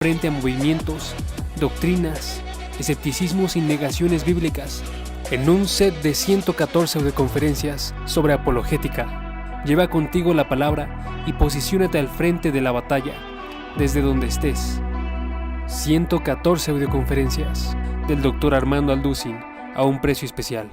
frente a movimientos, doctrinas, escepticismos y negaciones bíblicas en un set de 114 audioconferencias sobre apologética. Lleva contigo la palabra y posiciónate al frente de la batalla, desde donde estés. 114 audioconferencias del Dr. Armando Alducin a un precio especial.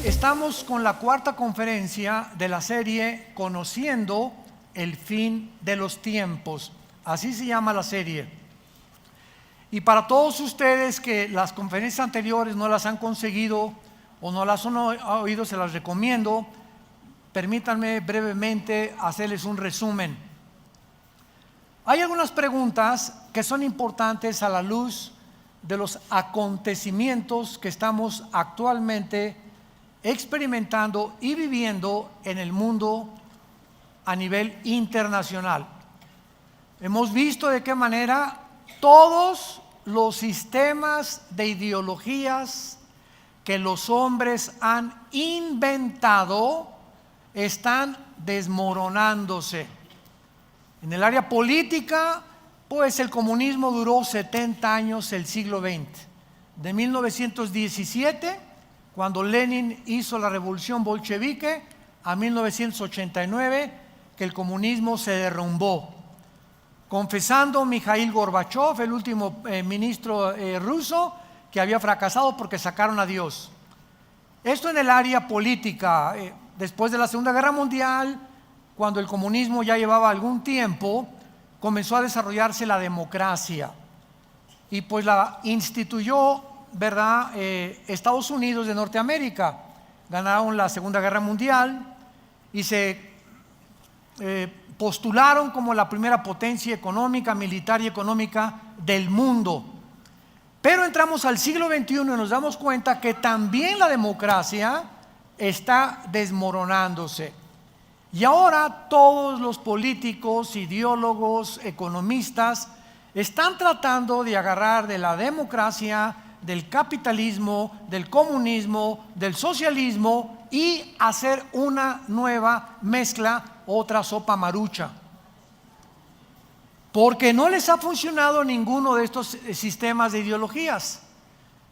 Estamos con la cuarta conferencia de la serie Conociendo el fin de los tiempos. Así se llama la serie. Y para todos ustedes que las conferencias anteriores no las han conseguido o no las han oído, se las recomiendo. Permítanme brevemente hacerles un resumen. Hay algunas preguntas que son importantes a la luz de los acontecimientos que estamos actualmente experimentando y viviendo en el mundo a nivel internacional. Hemos visto de qué manera todos los sistemas de ideologías que los hombres han inventado están desmoronándose. En el área política, pues el comunismo duró 70 años, el siglo XX, de 1917, cuando Lenin hizo la revolución bolchevique, a 1989, que el comunismo se derrumbó. Confesando Mikhail Gorbachev, el último ministro ruso, que había fracasado porque sacaron a Dios. Esto en el área política. Después de la Segunda Guerra Mundial, cuando el comunismo ya llevaba algún tiempo, comenzó a desarrollarse la democracia. Y pues la instituyó, ¿verdad? Estados Unidos de Norteamérica. Ganaron la Segunda Guerra Mundial y se postularon como la primera potencia económica, militar y económica del mundo. Pero entramos al siglo XXI y nos damos cuenta que también la democracia está desmoronándose. Y ahora todos los políticos, ideólogos, economistas están tratando de agarrar de la democracia, del capitalismo, del comunismo, del socialismo y hacer una nueva mezcla, otra sopa marucha. Porque no les ha funcionado ninguno de estos sistemas de ideologías.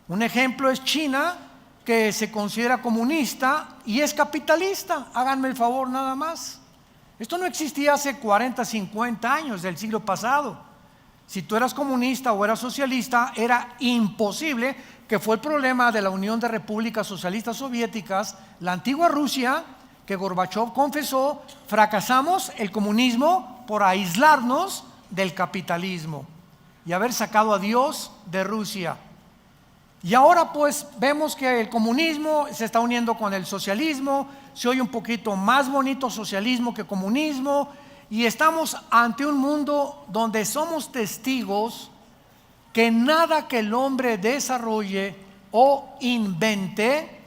Un ejemplo es China, que se considera comunista y es capitalista. Háganme el favor nada más. Esto no existía hace 40, 50 años del siglo pasado. Si tú eras comunista o eras socialista, era imposible, que fue el problema de la Unión de Repúblicas Socialistas Soviéticas, la antigua Rusia, que Gorbachev confesó: fracasamos el comunismo por aislarnos del capitalismo y haber sacado a Dios de Rusia. Y ahora pues vemos que el comunismo se está uniendo con el socialismo, se oye un poquito más bonito socialismo que comunismo, y estamos ante un mundo donde somos testigos que nada que el hombre desarrolle o invente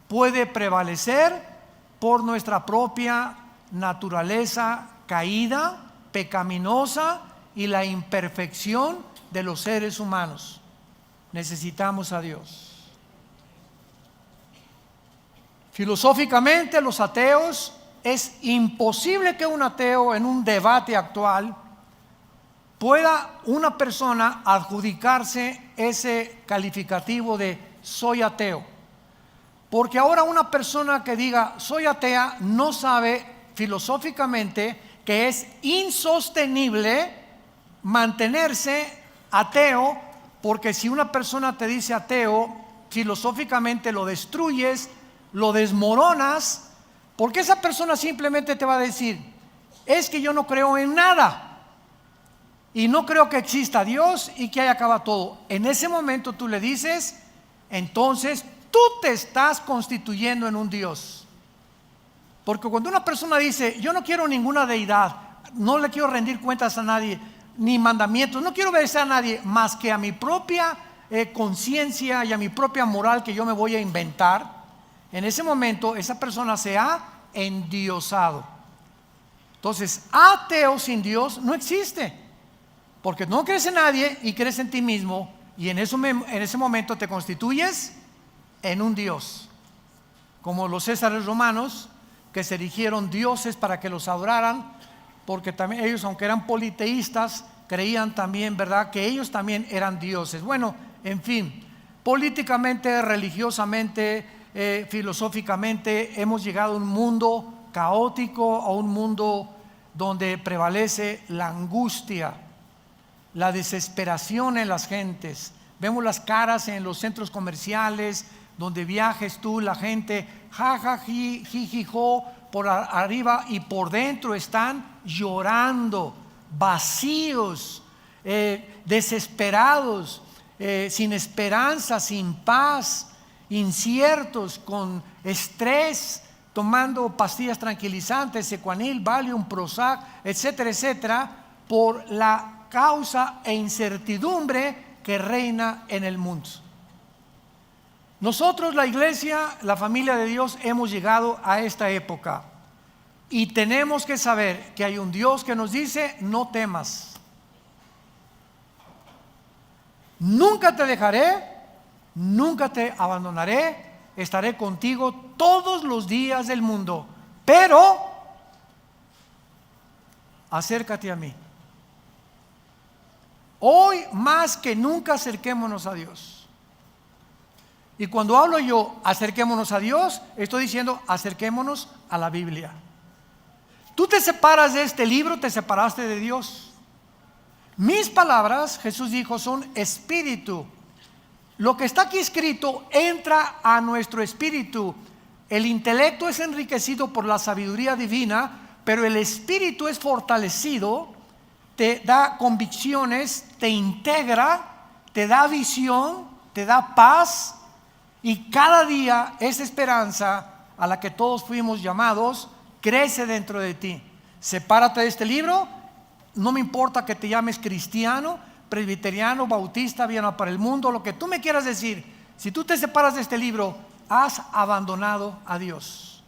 puede prevalecer por nuestra propia naturaleza caída, pecaminosa y la imperfección de los seres humanos. Necesitamos a Dios. Filosóficamente, los ateos, es imposible que un ateo en un debate actual pueda una persona adjudicarse ese calificativo de soy ateo. Porque ahora una persona que diga soy atea no sabe filosóficamente que es insostenible mantenerse ateo, porque si una persona te dice ateo, filosóficamente lo destruyes, lo desmoronas, porque esa persona simplemente te va a decir: es que yo no creo en nada y no creo que exista Dios y que ahí acaba todo. En ese momento tú le dices: entonces tú te estás constituyendo en un Dios. Porque cuando una persona dice: yo no quiero ninguna deidad, no le quiero rendir cuentas a nadie, ni mandamientos, no quiero obedecer a nadie más que a mi propia conciencia y a mi propia moral que yo me voy a inventar, en ese momento esa persona se ha endiosado. Entonces, ateo sin Dios no existe, porque no crees en nadie y crees en ti mismo, y en ese momento te constituyes en un Dios, como los césares romanos que se erigieron dioses para que los adoraran, porque también ellos, aunque eran politeístas, creían también, ¿verdad?, que ellos también eran dioses. Bueno, en fin, políticamente, religiosamente, filosóficamente, hemos llegado a un mundo caótico, a un mundo donde prevalece la angustia, la desesperación en las gentes. Vemos las caras en los centros comerciales, donde viajes tú, la gente jijijo por arriba, y por dentro están llorando, vacíos, desesperados, sin esperanza, sin paz, inciertos, con estrés, tomando pastillas tranquilizantes, Secuanil, Valium, Prozac, etcétera, etcétera, por la causa e incertidumbre que reina en el mundo. Nosotros, la iglesia, la familia de Dios, hemos llegado a esta época y tenemos que saber que hay un Dios que nos dice: no temas, nunca te dejaré, nunca te abandonaré, estaré contigo todos los días del mundo, pero acércate a mí. Hoy más que nunca acerquémonos a Dios. Y cuando hablo yo acerquémonos a Dios, estoy diciendo acerquémonos a la Biblia. Tú te separas de este libro, te separaste de Dios. Mis palabras, Jesús dijo, son espíritu. Lo que está aquí escrito entra a nuestro espíritu. El intelecto es enriquecido por la sabiduría divina, pero el espíritu es fortalecido, te da convicciones, te integra, te da visión, te da paz. Y cada día esa esperanza a la que todos fuimos llamados crece dentro de ti. Sepárate de este libro. No me importa que te llames cristiano, presbiteriano, bautista, Viena para el mundo, lo que tú me quieras decir. Si tú te separas de este libro, has abandonado a Dios.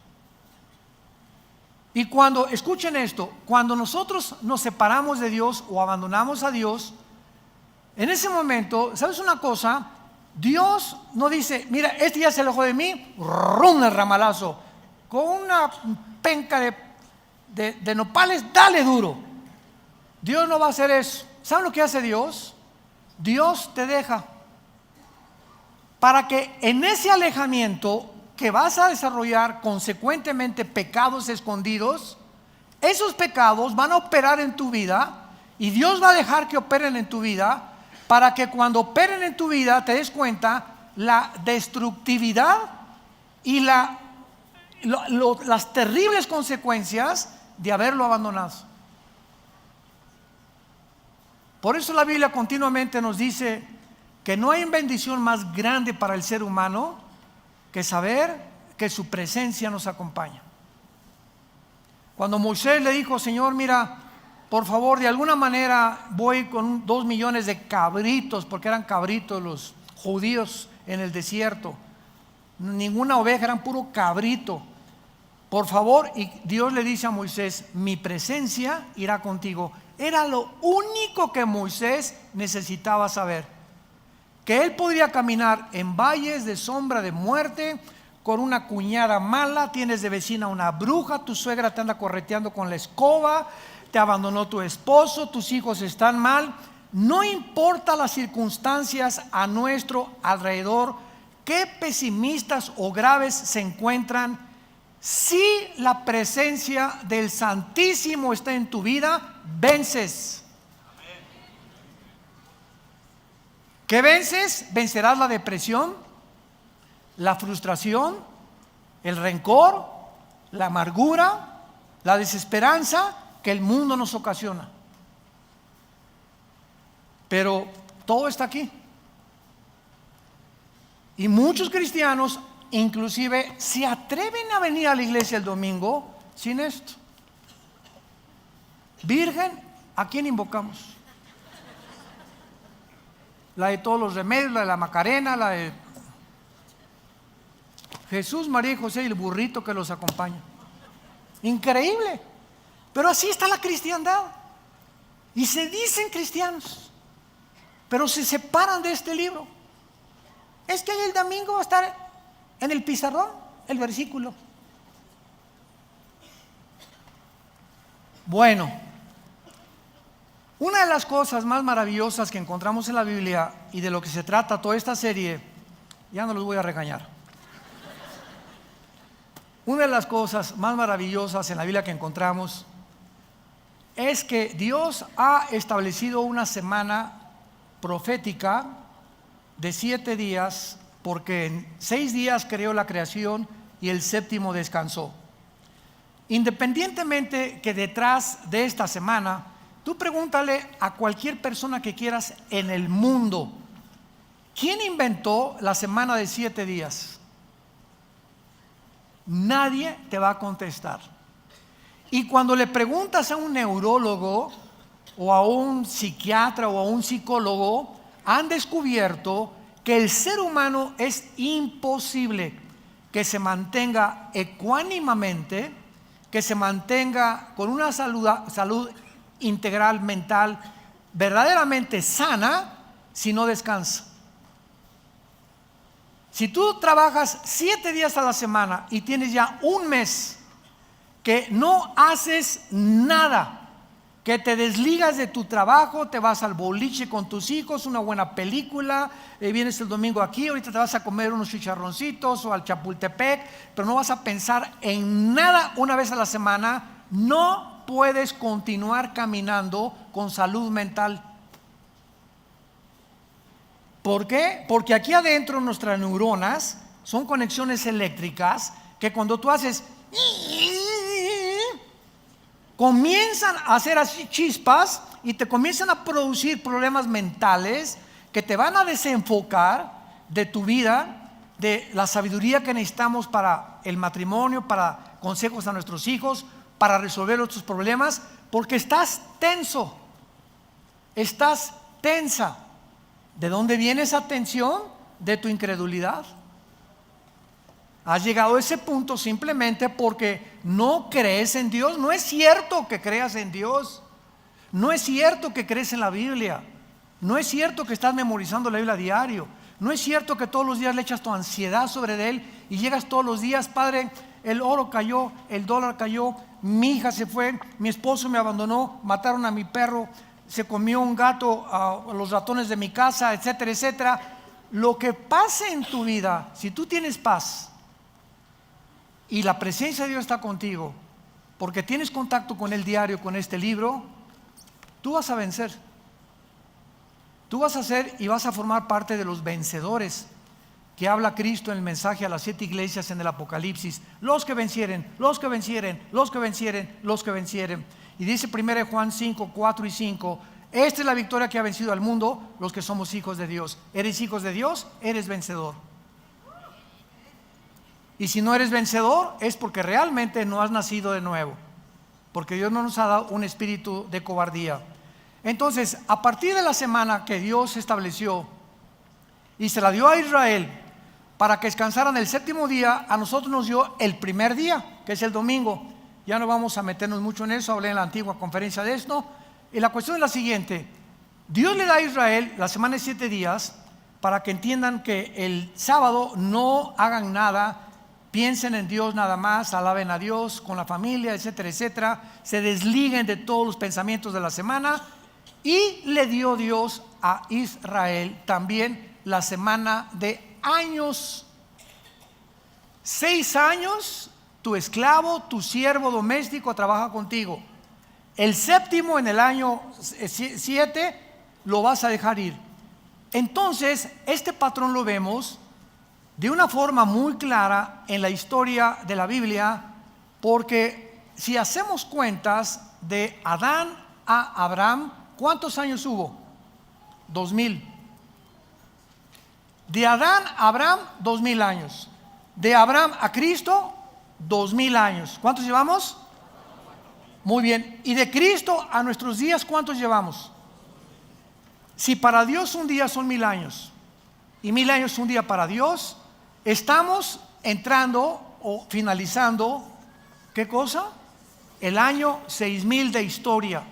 Y cuando, escuchen esto, cuando nosotros nos separamos de Dios o abandonamos a Dios, en ese momento, ¿sabes una cosa? Dios no dice: mira, este ya se alejó de mí, rum, el ramalazo, con una penca de nopales, dale duro. Dios no va a hacer eso. ¿Saben lo que hace Dios? Dios te deja para que en ese alejamiento que vas a desarrollar consecuentemente pecados escondidos, esos pecados van a operar en tu vida y Dios va a dejar que operen en tu vida, para que cuando operen en tu vida te des cuenta la destructividad y las terribles consecuencias de haberlo abandonado. Por eso la Biblia continuamente nos dice que no hay bendición más grande para el ser humano que saber que su presencia nos acompaña. Cuando Moisés le dijo: Señor, mira, por favor, de alguna manera voy con 2 millones de cabritos, porque eran cabritos los judíos en el desierto, ninguna oveja, eran puro cabrito, por favor. Y Dios le dice a Moisés: mi presencia irá contigo. Era lo único que Moisés necesitaba saber, que él podría caminar en valles de sombra de muerte, con una cuñada mala, tienes de vecina una bruja, tu suegra te anda correteando con la escoba, te abandonó tu esposo, tus hijos están mal. No importa las circunstancias a nuestro alrededor, qué pesimistas o graves se encuentran, si la presencia del Santísimo está en tu vida, vences. ¿Qué vences? Vencerás la depresión, la frustración, el rencor, la amargura, la desesperanza que el mundo nos ocasiona. Pero todo está aquí. Y muchos cristianos inclusive se atreven a venir a la iglesia el domingo sin esto. Virgen, ¿a quién invocamos? la de todos los remedios, la de la Macarena, la de Jesús, María y José y el burrito que los acompaña. Increíble. Pero así está la cristiandad. Y se dicen cristianos, pero se separan de este libro. Es que el domingo va a estar en el pizarrón el versículo. Bueno, una de las cosas más maravillosas que encontramos en la Biblia y de lo que se trata toda esta serie, ya no los voy a regañar. Una de las cosas más maravillosas en la Biblia que encontramos es que Dios ha establecido una semana profética de 7 días, porque en 6 días creó la creación y el séptimo descansó. Independientemente que detrás de esta semana, tú pregúntale a cualquier persona que quieras en el mundo, ¿quién inventó la semana de 7 días? Nadie te va a contestar. Y cuando le preguntas a un neurólogo o a un psiquiatra o a un psicólogo, han descubierto que el ser humano es imposible que se mantenga ecuánimamente, que se mantenga con una salud integral mental verdaderamente sana si no descansa. Si tú trabajas 7 días a la semana y tienes ya un mes que no haces nada, que te desligas de tu trabajo, te vas al boliche con tus hijos, una buena película, vienes el domingo aquí, ahorita te vas a comer unos chicharroncitos o al Chapultepec, pero no vas a pensar en nada una vez a la semana, no puedes continuar caminando con salud mental. ¿Por qué? Porque aquí adentro nuestras neuronas son conexiones eléctricas que cuando tú haces comienzan a hacer así chispas y te comienzan a producir problemas mentales que te van a desenfocar de tu vida, de la sabiduría que necesitamos para el matrimonio, para consejos a nuestros hijos, para resolver otros problemas, porque estás tenso, estás tensa. ¿De dónde viene esa tensión? De tu incredulidad. Has llegado a ese punto simplemente porque no crees en Dios. No es cierto que creas en Dios. No es cierto que crees en la Biblia. No es cierto que estás memorizando la Biblia a diario. No es cierto que todos los días le echas tu ansiedad sobre él y llegas todos los días, Padre, el oro cayó, el dólar cayó, mi hija se fue, mi esposo me abandonó, mataron a mi perro, se comió un gato a los ratones de mi casa, etcétera, etcétera. Lo que pase en tu vida, si tú tienes paz y la presencia de Dios está contigo, porque tienes contacto con Él diario, con este libro, tú vas a vencer. Tú vas a ser y vas a formar parte de los vencedores que habla Cristo en el mensaje a las 7 iglesias en el Apocalipsis. Los que vencieren, los que vencieren, los que vencieren, los que vencieren. Y dice 1 Juan 5, 4 y 5, esta es la victoria que ha vencido al mundo, los que somos hijos de Dios. ¿Eres hijos de Dios? Eres vencedor. Y si no eres vencedor, es porque realmente no has nacido de nuevo, porque Dios no nos ha dado un espíritu de cobardía. Entonces, a partir de la semana que Dios estableció y se la dio a Israel para que descansaran el séptimo día, a nosotros nos dio el primer día, que es el domingo. Ya no vamos a meternos mucho en eso, hablé en la antigua conferencia de esto. Y la cuestión es la siguiente: Dios le da a Israel la semana de 7 días para que entiendan que el sábado no hagan nada, piensen en Dios nada más, alaben a Dios con la familia, etcétera, etcétera, se desliguen de todos los pensamientos de la semana. Y le dio Dios a Israel también la semana de años. 6 años tu esclavo, tu siervo doméstico trabaja contigo. El séptimo, en el año 7, lo vas a dejar ir. Entonces, este patrón lo vemos de una forma muy clara en la historia de la Biblia, porque si hacemos cuentas de Adán a Abraham, ¿cuántos años hubo? 2000. De Adán a Abraham, 2000 años. De Abraham a Cristo, 2000 años. ¿Cuántos llevamos? Muy bien. ¿Y de Cristo a nuestros días cuántos llevamos? Si para Dios un día son 1000 años y 1000 años un día para Dios, estamos entrando o finalizando, ¿qué cosa? El año 6000 de historia.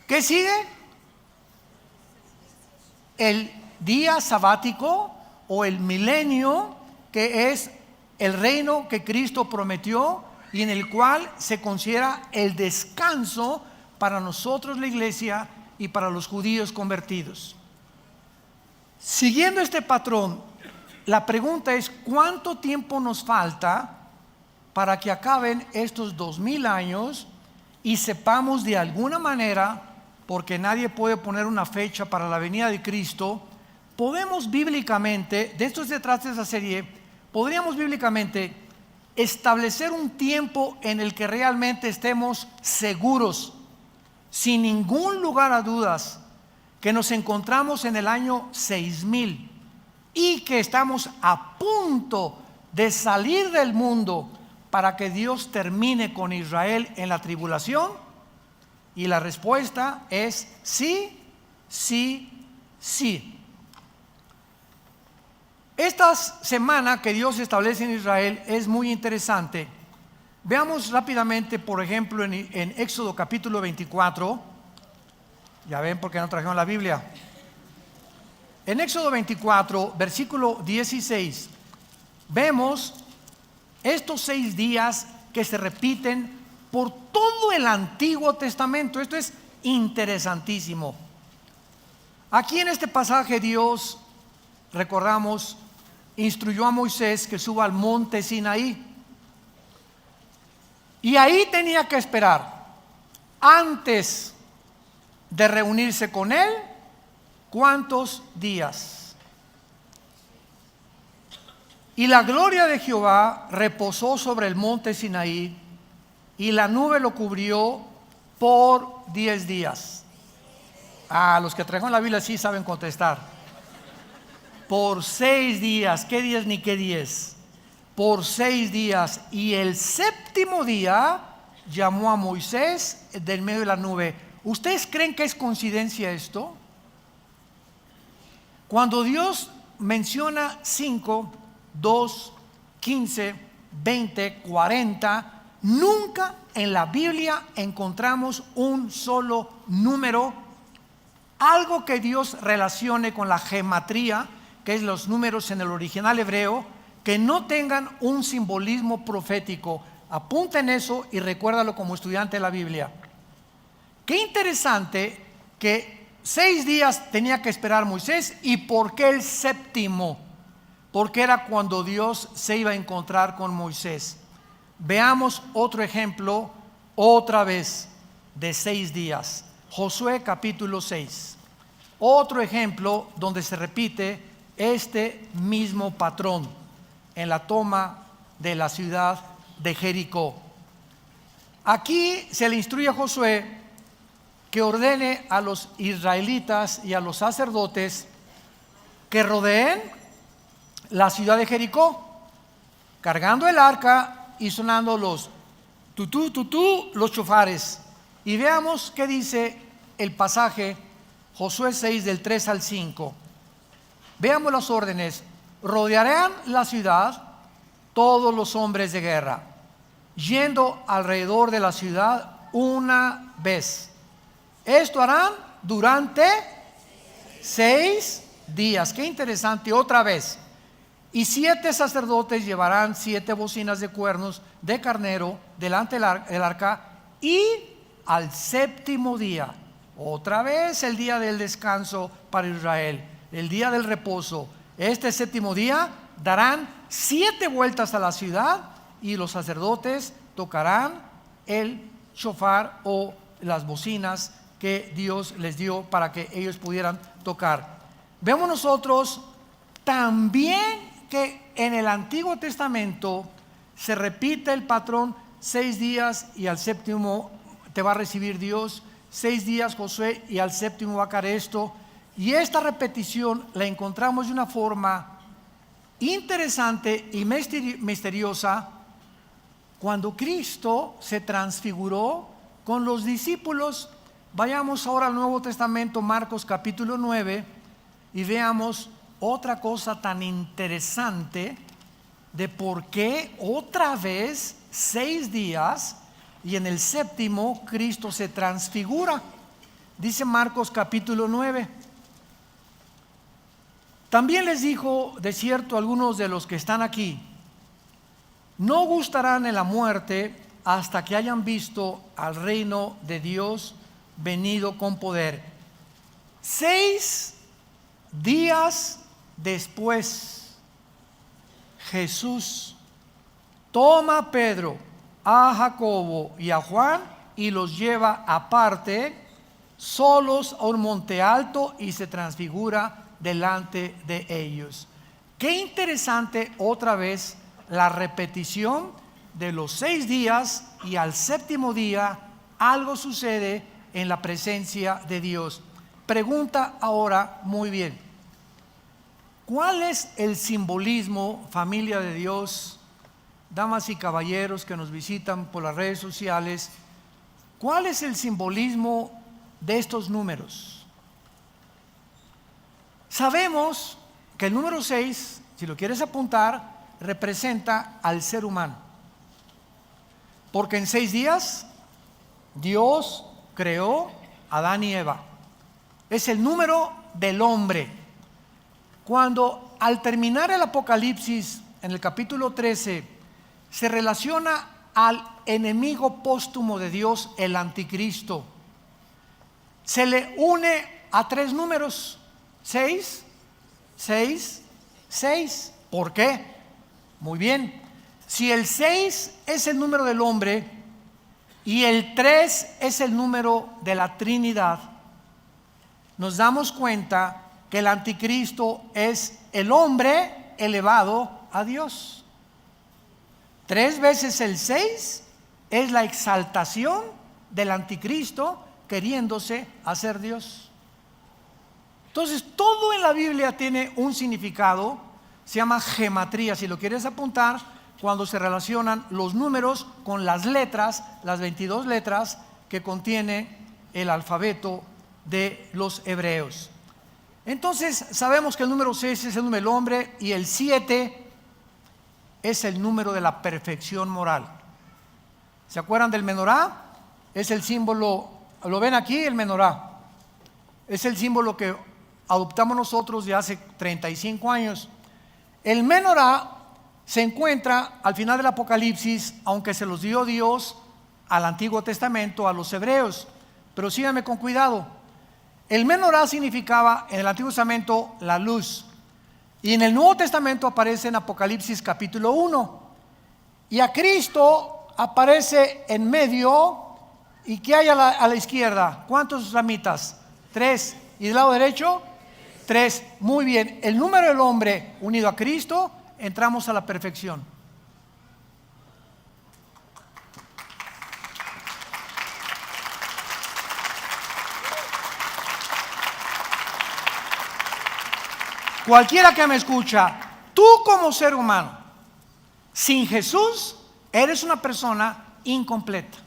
¿Qué sigue? El día sabático o el milenio, que es el reino que Cristo prometió y en el cual se considera el descanso para nosotros, la iglesia, y para los judíos convertidos. Siguiendo este patrón, la pregunta es: ¿cuánto tiempo nos falta para que acaben estos 2000 años y sepamos de alguna manera, porque nadie puede poner una fecha para la venida de Cristo, podemos bíblicamente, de esto se trata esa serie, podríamos bíblicamente establecer un tiempo en el que realmente estemos seguros, sin ningún lugar a dudas, que nos encontramos en el año 6000 y que estamos a punto de salir del mundo para que Dios termine con Israel en la tribulación? Y la respuesta es sí, sí, sí. Esta semana que Dios establece en Israel es muy interesante. Veamos rápidamente, por ejemplo, en Éxodo capítulo 24. Ya ven por qué no trajeron la Biblia. En Éxodo 24, versículo 16, vemos estos 6 días que se repiten por todo el Antiguo Testamento. Esto es interesantísimo. Aquí en este pasaje Dios, recordamos, instruyó a Moisés que suba al monte Sinaí. Y ahí tenía que esperar, antes de reunirse con él, ¿cuántos días? Y la gloria de Jehová reposó sobre el monte Sinaí, y la nube lo cubrió por 10 días. Los que trajeron la Biblia sí saben contestar. Por 6 días, ¿qué días ni qué 10? Por 6 días. Y el séptimo día llamó a Moisés del medio de la nube. ¿Ustedes creen que es coincidencia esto? Cuando Dios menciona 5, 2, 15, 20, 40, nunca en la Biblia encontramos un solo número, algo que Dios relacione con la gematría, que es los números en el original hebreo, que no tengan un simbolismo profético. Apunten eso y recuérdalo como estudiante de la Biblia. Qué interesante que 6 días tenía que esperar Moisés. ¿Y por qué el séptimo? Porque era cuando Dios se iba a encontrar con Moisés. Veamos otro ejemplo, otra vez, de 6 días. Josué capítulo 6. Otro ejemplo donde se repite este mismo patrón en la toma de la ciudad de Jericó. Aquí se le instruye a Josué que ordene a los israelitas y a los sacerdotes que rodeen la ciudad de Jericó, cargando el arca y sonando los tutú, tutú, los chofares. Y veamos qué dice el pasaje, Josué 6 del 3 al 5. Veamos las órdenes. Rodearán la ciudad todos los hombres de guerra, yendo alrededor de la ciudad una vez. Esto harán durante 6 días. Qué interesante, otra vez. Y 7 sacerdotes llevarán 7 bocinas de cuernos de carnero delante del arca. Y al séptimo día, otra vez el día del descanso para Israel, el día del reposo, este séptimo día darán 7 vueltas a la ciudad, y los sacerdotes tocarán el shofar o las bocinas que Dios les dio para que ellos pudieran tocar. Vemos nosotros también que en el Antiguo Testamento se repite el patrón: 6 días y al séptimo te va a recibir Dios, 6 días Josué y al séptimo va a caer esto. Y esta repetición la encontramos de una forma interesante y misteriosa cuando Cristo se transfiguró con los discípulos Vayamos ahora al Nuevo Testamento, Marcos capítulo 9, y veamos otra cosa tan interesante de por qué otra vez 6 días y en el séptimo Cristo se transfigura. Dice Marcos capítulo 9. También les dijo, de cierto, algunos de los que están aquí: no gustarán en la muerte hasta que hayan visto al reino de Dios venido con poder. 6 días después, Jesús toma a Pedro, a Jacobo y a Juan y los lleva aparte, solos, a un monte alto, y se transfigura delante de ellos. Qué interesante otra vez la repetición de los 6 días, y al séptimo día algo sucede en la presencia de Dios. Pregunta ahora muy bien: ¿cuál es el simbolismo, familia de Dios, damas y caballeros que nos visitan por las redes sociales? ¿Cuál es el simbolismo de estos números? Sabemos que el número 6, si lo quieres apuntar, representa al ser humano, porque en 6 días Dios creó a Adán y Eva. Es el número del hombre. Cuando al terminar el Apocalipsis en el capítulo 13 se relaciona al enemigo póstumo de Dios, el anticristo, se le une a 3 números: 6, 6, 6. ¿Por qué? Muy bien, si el 6 es el número del hombre y el 3 es el número de la Trinidad, nos damos cuenta que el anticristo es el hombre elevado a Dios. 3 veces el 6 es la exaltación del anticristo queriéndose hacer Dios. Entonces, todo en la Biblia tiene un significado, se llama gematría. Si lo quieres apuntar, cuando se relacionan los números con las letras, las 22 letras que contiene el alfabeto de los hebreos. Entonces, sabemos que el número 6 es el número del hombre y el 7 es el número de la perfección moral. ¿Se acuerdan del menorá? Es el símbolo, ¿lo ven aquí? El menorá es el símbolo que adoptamos nosotros de hace 35 años. El menorá se encuentra al final del Apocalipsis, aunque se los dio Dios al Antiguo Testamento, a los hebreos. Pero síganme con cuidado. El menorá significaba en el Antiguo Testamento la luz, y en el Nuevo Testamento aparece en Apocalipsis capítulo 1, y a Cristo aparece en medio. ¿Y qué hay a la izquierda? ¿Cuántos ramitas? 3. ¿Y del lado derecho? 3. Muy bien, el número del hombre unido a Cristo, entramos a la perfección. Cualquiera que me escucha, tú como ser humano, sin Jesús, eres una persona incompleta.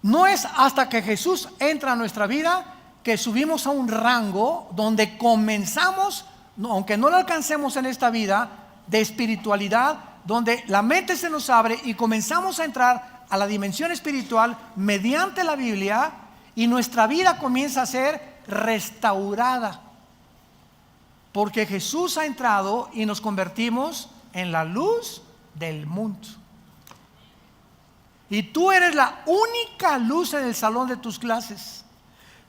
No es hasta que Jesús entra a nuestra vida que subimos a un rango donde comenzamos, aunque no lo alcancemos en esta vida, de espiritualidad, donde la mente se nos abre y comenzamos a entrar a la dimensión espiritual mediante la Biblia, y nuestra vida comienza a ser restaurada, porque Jesús ha entrado y nos convertimos en la luz del mundo. Y tú eres la única luz en el salón de tus clases.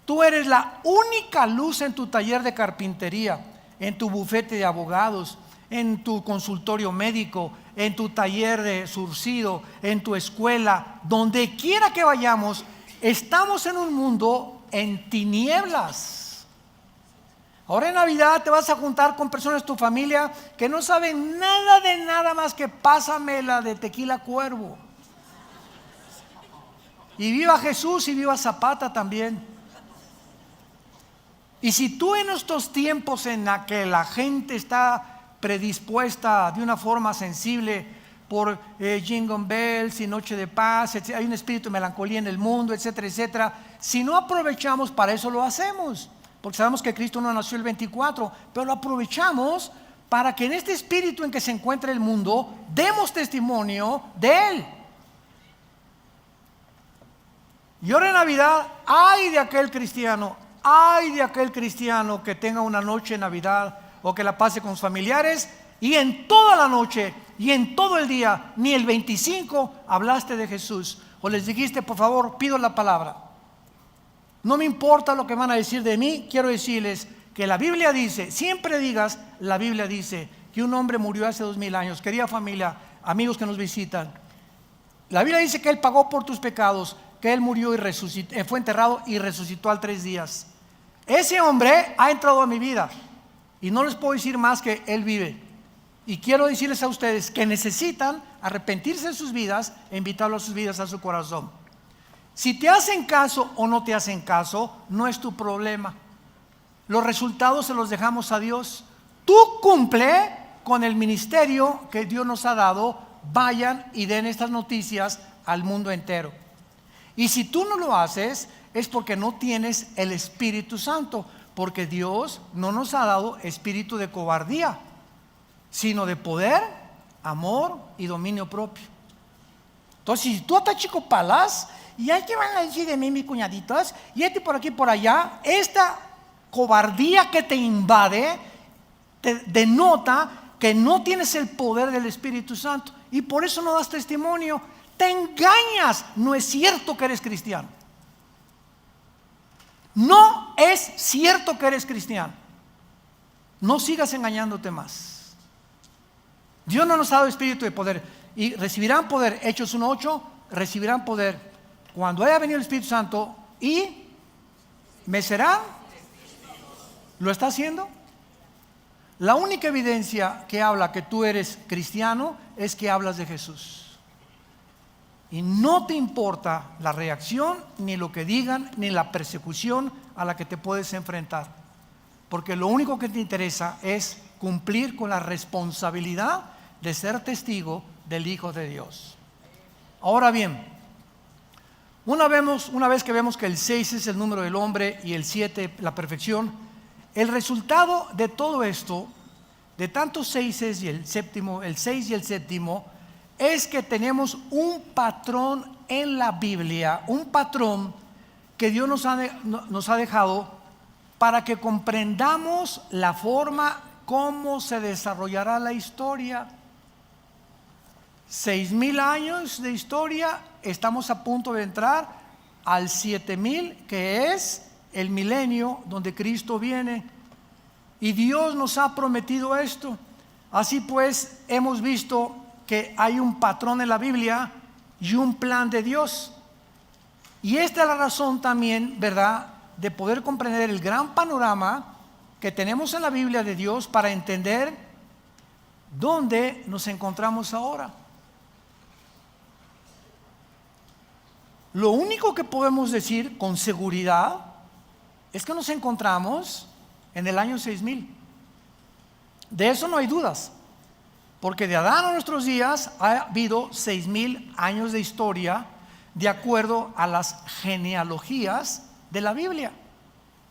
Tú eres la única luz en tu taller de carpintería, en tu bufete de abogados, en tu consultorio médico, en tu taller de surcido, en tu escuela, donde quiera que vayamos. Estamos en un mundo en tinieblas. Ahora en Navidad te vas a juntar con personas de tu familia que no saben nada de nada más que pásame la de Tequila Cuervo. Y viva Jesús y viva Zapata también. Y si tú en estos tiempos en la que la gente está predispuesta de una forma sensible por Jingle Bells y Noche de Paz, hay un espíritu de melancolía en el mundo, etcétera, etcétera. Si no aprovechamos, para eso lo hacemos, porque sabemos que Cristo no nació el 24, pero lo aprovechamos para que en este espíritu en que se encuentra el mundo demos testimonio de Él. Y ahora en Navidad, ay de aquel cristiano que tenga una noche de Navidad o que la pase con sus familiares y en toda la noche y en todo el día, ni el 25 hablaste de Jesús o les dijiste, por favor, pido la palabra. No me importa lo que van a decir de mí, quiero decirles que la Biblia dice, siempre digas, la Biblia dice que un hombre murió hace 2000 años. Querida familia, amigos que nos visitan, la Biblia dice que Él pagó por tus pecados, que Él murió y resucitó, fue enterrado y resucitó al 3 días. Ese hombre ha entrado a mi vida y no les puedo decir más que Él vive. Y quiero decirles a ustedes que necesitan arrepentirse de sus vidas e invitarlo a sus vidas, a su corazón. Si te hacen caso o no te hacen caso, no es tu problema. Los resultados se los dejamos a Dios. Tú cumple con el ministerio que Dios nos ha dado. Vayan y den estas noticias al mundo entero. Y si tú no lo haces, es porque no tienes el Espíritu Santo, porque Dios no nos ha dado espíritu de cobardía, sino de poder, amor y dominio propio. Entonces, si tú estás chico palas, y hay que van a decir de mí, mis cuñaditos, y por aquí por allá, esta cobardía que te invade, te denota que no tienes el poder del Espíritu Santo, y por eso no das testimonio. Te engañas, no es cierto que eres cristiano. No es cierto que eres cristiano. No sigas engañándote más. Dios no nos ha dado espíritu de poder. Y recibirán poder, Hechos 1:8, recibirán poder cuando haya venido el Espíritu Santo y me serán. ¿Lo está haciendo? La única evidencia que habla que tú eres cristiano es que hablas de Jesús. Y no te importa la reacción, ni lo que digan, ni la persecución a la que te puedes enfrentar. Porque lo único que te interesa es cumplir con la responsabilidad de ser testigo del Hijo de Dios. Ahora bien, una vez que vemos que el 6 es el número del hombre y el 7 la perfección, el resultado de todo esto, de tantos 6 y el 6 y el séptimo, es que tenemos un patrón en la Biblia, un patrón que Dios nos ha dejado para que comprendamos la forma cómo se desarrollará la historia. 6000 años de historia, estamos a punto de entrar al 7000, que es el milenio donde Cristo viene. Y Dios nos ha prometido esto. Así pues, hemos visto que hay un patrón en la Biblia y un plan de Dios. Y esta es la razón también, ¿verdad?, de poder comprender el gran panorama que tenemos en la Biblia de Dios para entender dónde nos encontramos ahora. Lo único que podemos decir con seguridad es que nos encontramos en el año 6000. De eso no hay dudas. Porque de Adán a nuestros días ha habido 6000 años de historia de acuerdo a las genealogías de la Biblia,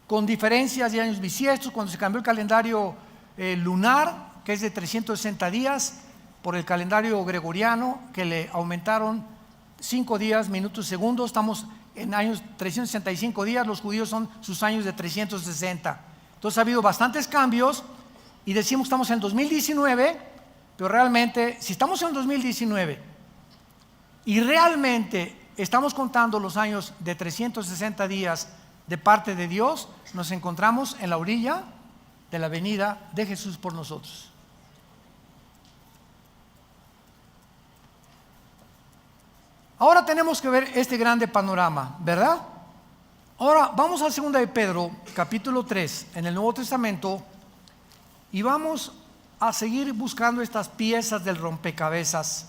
con diferencias de años bisiestos, cuando se cambió el calendario lunar, que es de 360 días, por el calendario gregoriano, que le aumentaron 5 días, minutos, segundos. Estamos en años 365 días, los judíos son sus años de 360. Entonces ha habido bastantes cambios y decimos que estamos en el 2019. Pero realmente, si estamos en el 2019 y realmente estamos contando los años de 360 días de parte de Dios, nos encontramos en la orilla de la venida de Jesús por nosotros. Ahora tenemos que ver este grande panorama, ¿verdad? Ahora vamos a 2 de Pedro, capítulo 3, en el Nuevo Testamento, y vamos a seguir buscando estas piezas del rompecabezas,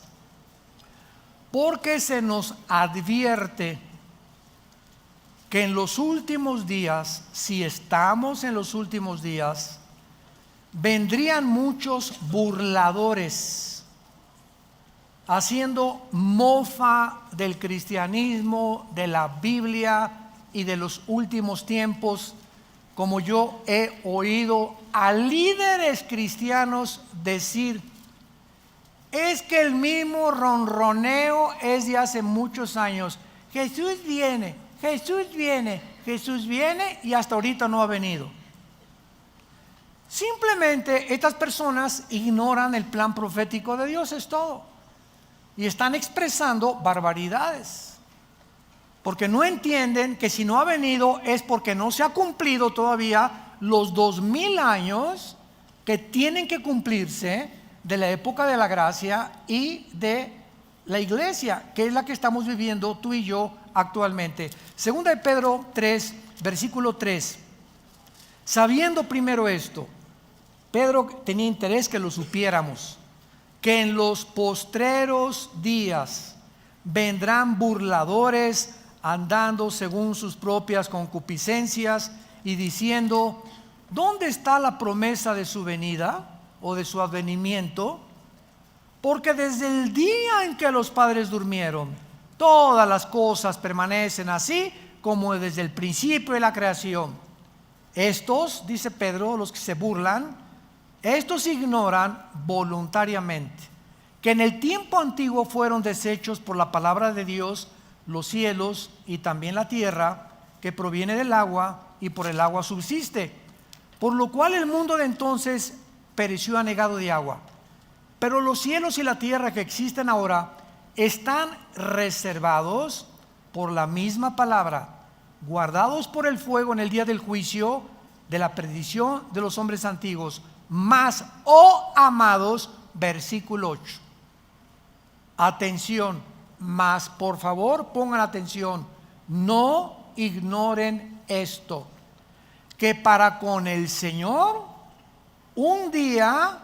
porque se nos advierte que en los últimos días, si estamos en los últimos días, vendrían muchos burladores haciendo mofa del cristianismo, de la Biblia y de los últimos tiempos, como yo he oído a líderes cristianos decir, es que el mismo ronroneo es de hace muchos años. Jesús viene, Jesús viene, Jesús viene, y hasta ahorita no ha venido. Simplemente estas personas ignoran el plan profético de Dios, es todo. Y están expresando barbaridades, porque no entienden que si no ha venido es porque no se ha cumplido todavía los 2000 años que tienen que cumplirse de la época de la gracia y de la iglesia, que es la que estamos viviendo tú y yo actualmente. Segunda de Pedro 3, versículo 3. Sabiendo primero esto, Pedro tenía interés que lo supiéramos, que en los postreros días vendrán burladores andando según sus propias concupiscencias y diciendo, ¿dónde está la promesa de su venida o de su advenimiento? Porque desde el día en que los padres durmieron, todas las cosas permanecen así como desde el principio de la creación. Estos, dice Pedro, los que se burlan, estos ignoran voluntariamente que en el tiempo antiguo fueron deshechos por la palabra de Dios los cielos y también la tierra, que proviene del agua y por el agua subsiste, por lo cual el mundo de entonces pereció anegado de agua. Pero los cielos y la tierra que existen ahora están reservados por la misma palabra, guardados por el fuego en el día del juicio de la perdición de los hombres antiguos. Mas, oh amados, versículo 8. Atención, mas por favor pongan atención, no ignoren esto, que para con el Señor un día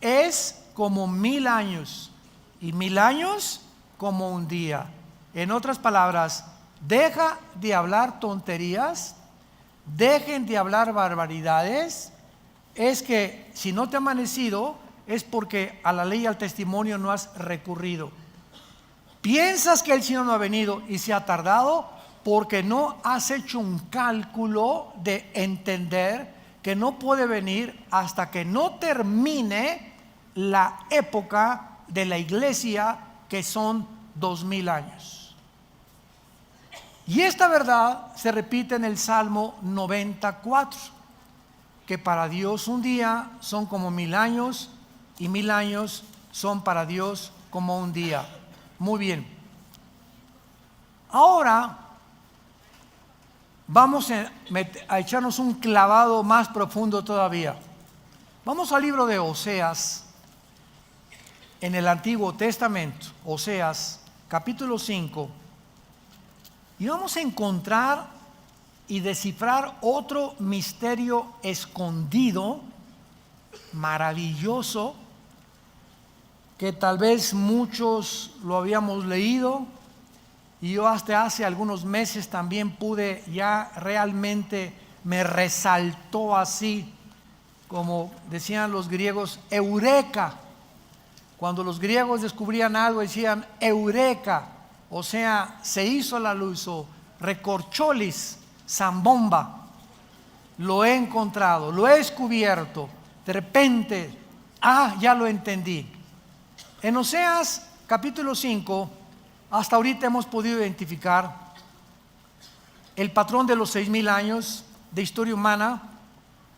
es como 1000 años y 1000 años como un día. En otras palabras, deja de hablar tonterías, dejen de hablar barbaridades. Es que si no te ha amanecido es porque a la ley y al testimonio no has recurrido. Piensas que el Señor no ha venido y se ha tardado porque no has hecho un cálculo de entender que no puede venir hasta que no termine la época de la iglesia, que son 2000 años. Y esta verdad se repite en el Salmo 94, que para Dios un día son como 1000 años y 1000 años son para Dios como un día. Muy bien. Ahora vamos a echarnos un clavado más profundo todavía. Vamos al libro de Oseas, en el Antiguo Testamento, Oseas, capítulo 5, y vamos a encontrar y descifrar otro misterio escondido, maravilloso, que tal vez muchos lo habíamos leído, y yo hasta hace algunos meses también pude, ya realmente me resaltó así, como decían los griegos, eureka. Cuando los griegos descubrían algo decían eureka, o sea, se hizo la luz, o recorcholis, zambomba, lo he encontrado, lo he descubierto, de repente, ya lo entendí. En Oseas capítulo 5, hasta ahorita hemos podido identificar el patrón de los 6000 años de historia humana,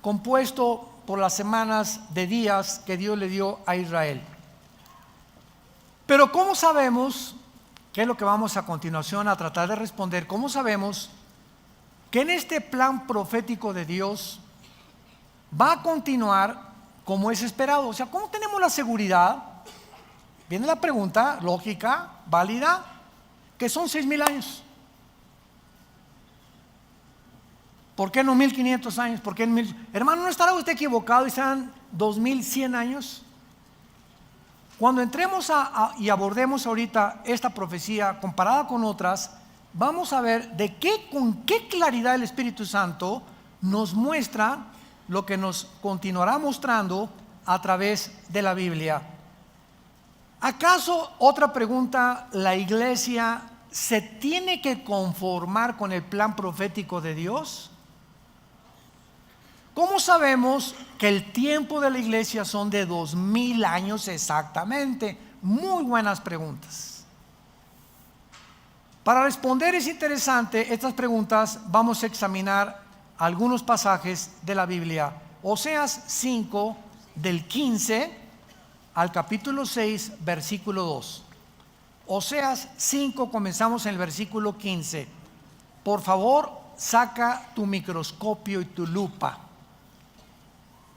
compuesto por las semanas de días que Dios le dio a Israel. Pero ¿cómo sabemos, qué es lo que vamos a continuación a tratar de responder, cómo sabemos que en este plan profético de Dios va a continuar como es esperado? O sea, ¿cómo tenemos la seguridad? Viene la pregunta lógica, válida, que son 6000 años. ¿Por qué no 1500 años? ¿Por qué 1000? Hermano, ¿no estará usted equivocado y serán 2100 años? Cuando entremos y abordemos ahorita esta profecía comparada con otras, vamos a ver con qué claridad el Espíritu Santo nos muestra lo que nos continuará mostrando a través de la Biblia. ¿Acaso, otra pregunta, la iglesia se tiene que conformar con el plan profético de Dios? ¿Cómo sabemos que el tiempo de la iglesia son de 2000 años exactamente? Muy buenas preguntas. Para responder es interesante estas preguntas, vamos a examinar algunos pasajes de la Biblia. Oseas 5, del 15 al capítulo 6, versículo 2. Oseas 5, comenzamos en el versículo 15. Por favor, saca tu microscopio y tu lupa.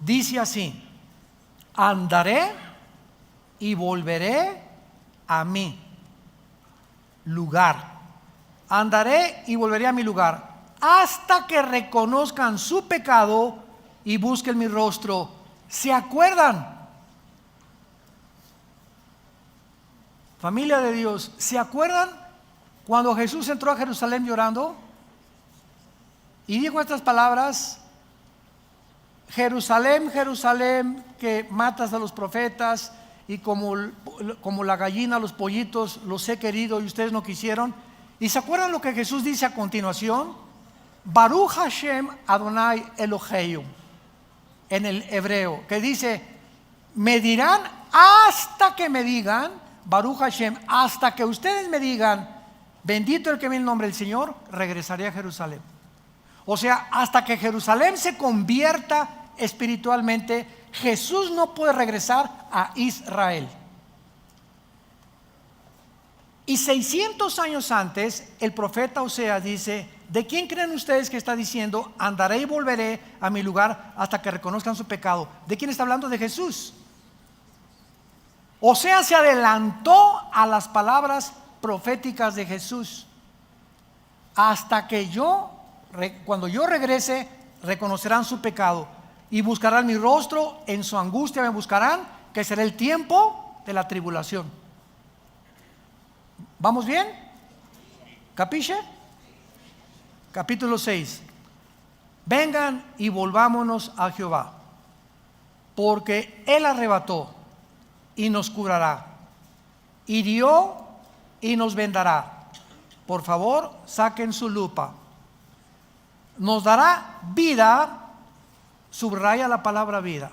Dice así: andaré y volveré a mi lugar. Andaré y volveré a mi lugar hasta que reconozcan su pecado y busquen mi rostro. ¿Se acuerdan? Familia de Dios, ¿se acuerdan cuando Jesús entró a Jerusalén llorando y dijo estas palabras? Jerusalén, Jerusalén, que matas a los profetas y como la gallina a los pollitos los he querido y ustedes no quisieron. ¿Y se acuerdan lo que Jesús dice a continuación? Baruch Hashem Adonai Eloheinu, en el hebreo, que dice: me dirán hasta que me digan, Baruch Hashem, hasta que ustedes me digan, bendito el que viene en el nombre del Señor, regresaré a Jerusalén. O sea, hasta que Jerusalén se convierta espiritualmente, Jesús no puede regresar a Israel. Y 600 años antes, el profeta Oseas dice: ¿de quién creen ustedes que está diciendo andaré y volveré a mi lugar hasta que reconozcan su pecado? ¿De quién está hablando? De Jesús. Oseas se adelantó a las palabras proféticas de Jesús. Hasta que cuando yo regrese, reconocerán su pecado y buscarán mi rostro, en su angustia me buscarán, que será el tiempo de la tribulación. ¿Vamos bien? ¿Capiche? Capítulo 6. Vengan y volvámonos a Jehová, porque Él arrebató y nos curará, hirió y nos vendará. Por favor, saquen su lupa. Nos dará vida, subraya la palabra vida.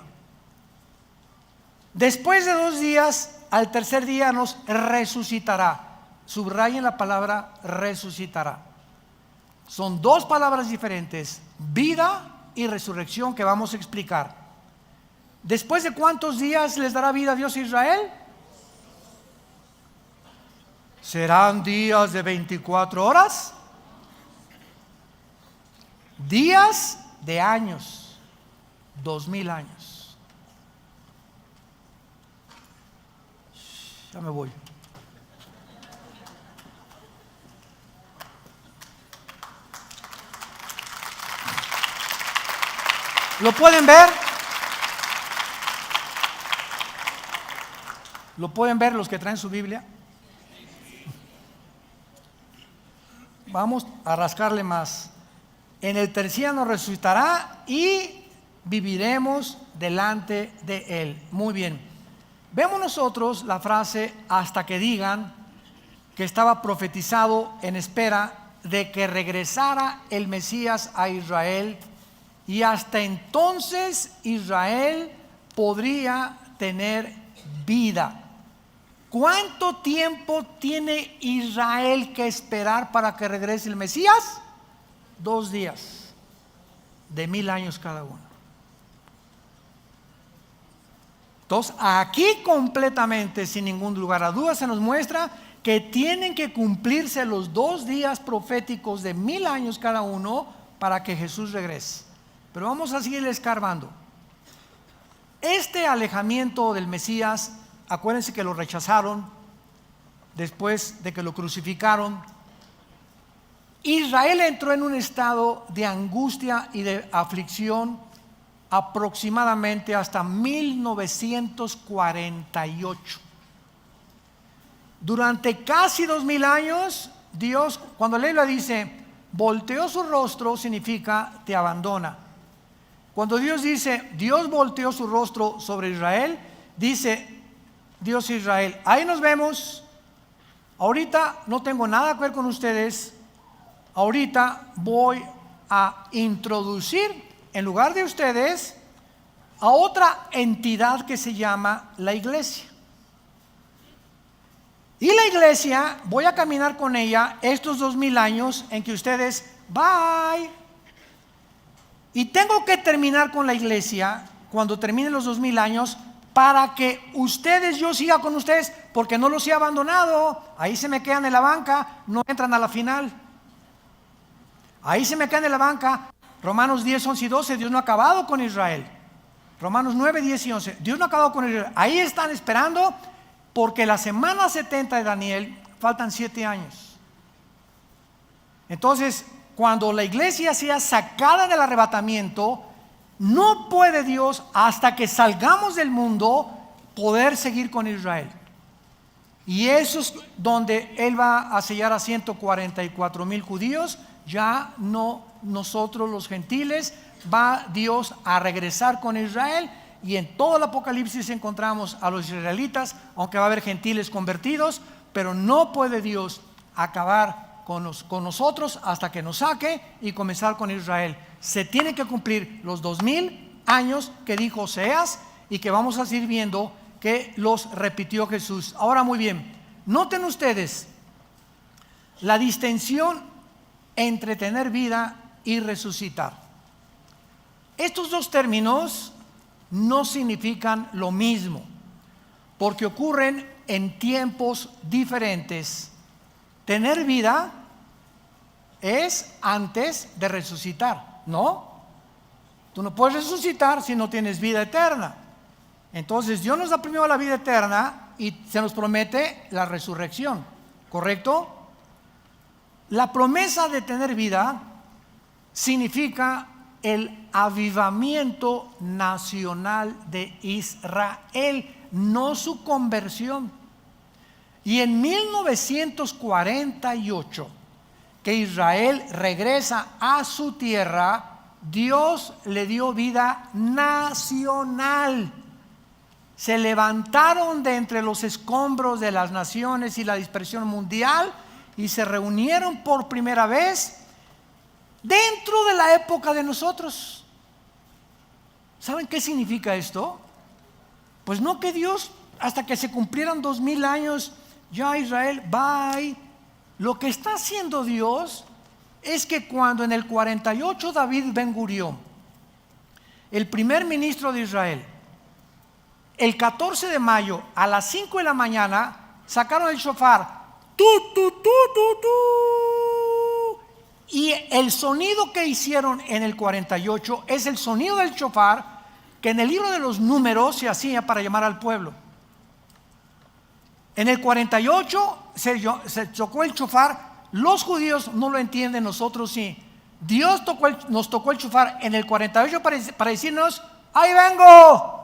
Después de 2 días, al tercer día nos resucitará. Subrayen la palabra resucitará. Son 2 palabras diferentes, vida y resurrección, que vamos a explicar. ¿Después de cuántos días les dará vida Dios a Israel? ¿Serán días de 24 horas? Días de años, 2000 años. Ya me voy. ¿Lo pueden ver? ¿Lo pueden ver los que traen su Biblia? Vamos a rascarle más. En el tercer día nos resucitará y viviremos delante de Él. Muy bien. Vemos nosotros la frase hasta que digan, que estaba profetizado en espera de que regresara el Mesías a Israel, y hasta entonces Israel podría tener vida. ¿Cuánto tiempo tiene Israel que esperar para que regrese el Mesías? 2 días, de 1000 años cada uno. Entonces, aquí completamente, sin ningún lugar a dudas, se nos muestra que tienen que cumplirse los 2 días proféticos de 1000 años cada uno para que Jesús regrese. Pero vamos a seguir escarbando. Este alejamiento del Mesías, acuérdense que lo rechazaron después de que lo crucificaron. Israel entró en un estado de angustia y de aflicción aproximadamente hasta 1948. Durante casi 2000 años, Dios, cuando la Biblia dice volteó su rostro, significa te abandona. Cuando Dios dice Dios volteó su rostro sobre Israel, dice Dios de Israel. Ahí nos vemos. Ahorita no tengo nada que ver con ustedes. Ahorita voy a introducir en lugar de ustedes a otra entidad que se llama la iglesia. Y la iglesia, voy a caminar con ella estos 2000 años en que ustedes, bye. Y tengo que terminar con la iglesia cuando terminen los 2000 años para que ustedes, yo siga con ustedes, porque no los he abandonado. Ahí se me quedan en la banca, no entran a la final. Ahí se me quedan en la banca. Romanos 10, 11 y 12, Dios no ha acabado con Israel. Romanos 9, 10 y 11, Dios no ha acabado con Israel. Ahí están esperando, porque la semana 70 de Daniel faltan 7 años. Entonces, cuando la iglesia sea sacada del arrebatamiento, no puede Dios, hasta que salgamos del mundo, poder seguir con Israel. Y eso es donde Él va a sellar a 144,000 judíos. Ya no nosotros los gentiles. Va Dios a regresar con Israel. Y en todo el Apocalipsis encontramos a los israelitas, aunque va a haber gentiles convertidos, pero no puede Dios acabar con nosotros hasta que nos saque y comenzar con Israel. Se tienen que cumplir los 2000 años que dijo Oseas y que vamos a seguir viendo que los repitió Jesús. Ahora, muy bien, noten ustedes la distinción entre tener vida y resucitar. Estos dos términos no significan lo mismo, porque ocurren en tiempos diferentes. Tener vida es antes de resucitar, ¿no? Tú no puedes resucitar si no tienes vida eterna. Entonces Dios nos da primero la vida eterna y se nos promete la resurrección, ¿correcto? La promesa de tener vida significa el avivamiento nacional de Israel, no su conversión. Y en 1948, que Israel regresa a su tierra, Dios le dio vida nacional. Se levantaron de entre los escombros de las naciones y la dispersión mundial y se reunieron por primera vez dentro de la época de nosotros. ¿Saben qué significa esto? Pues no que Dios, hasta que se cumplieran 2000 años, ya Israel, bye. Lo que está haciendo Dios es que cuando en el 48 David Ben Gurión, el primer ministro de Israel, el 14 de mayo a las 5 de la mañana sacaron el shofar, tu, tu, tu, tu, tu. Y el sonido que hicieron en el 48 es el sonido del shofar que en el libro de los números se hacía para llamar al pueblo. En el 48 se tocó el shofar. Los judíos no lo entienden, nosotros sí. Dios nos tocó el shofar en el 48 para decirnos: ¡ahí vengo!